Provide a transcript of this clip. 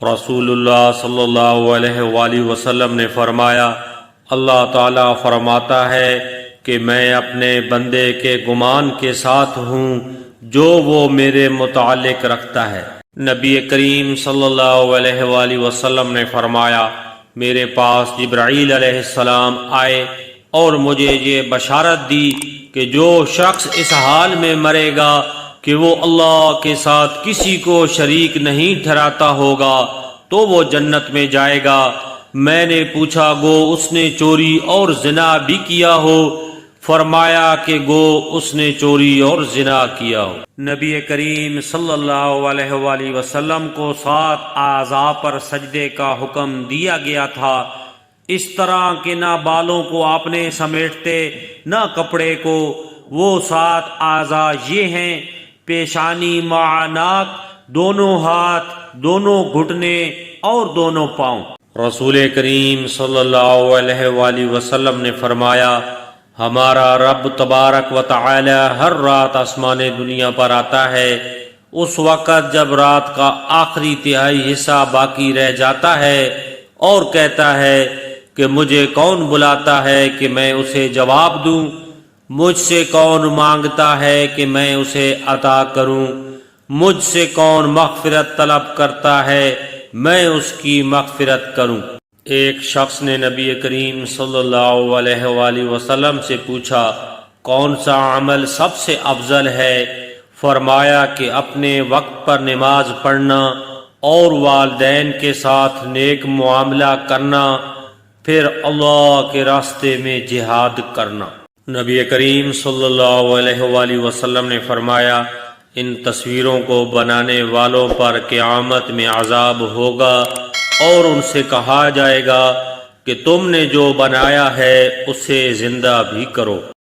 رسول اللہ صلی اللہ علیہ وآلہ وسلم نے فرمایا، اللہ تعالیٰ فرماتا ہے کہ میں اپنے بندے کے گمان کے ساتھ ہوں جو وہ میرے متعلق رکھتا ہے۔ نبی کریم صلی اللہ علیہ وآلہ وسلم نے فرمایا، میرے پاس جبرائیل علیہ السلام آئے اور مجھے یہ بشارت دی کہ جو شخص اس حال میں مرے گا کہ وہ اللہ کے ساتھ کسی کو شریک نہیں ٹھہراتا ہوگا تو وہ جنت میں جائے گا۔ میں نے پوچھا، گو اس نے چوری اور زنا بھی کیا ہو؟ فرمایا کہ گو اس نے چوری اور زنا کیا ہو۔ نبی کریم صلی اللہ علیہ وآلہ وسلم کو 7 اعضاء پر سجدے کا حکم دیا گیا تھا، اس طرح کہ نہ بالوں کو آپ نے سمیٹتے نہ کپڑے کو۔ وہ 7 اعضاء یہ ہیں: پیشانی، ناک، دونوں ہاتھ، دونوں گھٹنے اور دونوں پاؤں۔ رسول کریم صلی اللہ علیہ وآلہ وسلم نے فرمایا، ہمارا رب تبارک و تعالی ہر رات آسمان دنیا پر آتا ہے، اس وقت جب رات کا آخری تہائی حصہ باقی رہ جاتا ہے، اور کہتا ہے کہ مجھے کون بلاتا ہے کہ میں اسے جواب دوں، مجھ سے کون مانگتا ہے کہ میں اسے عطا کروں، مجھ سے کون مغفرت طلب کرتا ہے میں اس کی مغفرت کروں۔ ایک شخص نے نبی کریم صلی اللہ علیہ وآلہ وسلم سے پوچھا، کون سا عمل سب سے افضل ہے؟ فرمایا کہ اپنے وقت پر نماز پڑھنا اور والدین کے ساتھ نیک معاملہ کرنا، پھر اللہ کے راستے میں جہاد کرنا۔ نبی کریم صلی اللہ علیہ وآلہ وسلم نے فرمایا، ان تصویروں کو بنانے والوں پر قیامت میں عذاب ہوگا اور ان سے کہا جائے گا کہ تم نے جو بنایا ہے اسے زندہ بھی کرو۔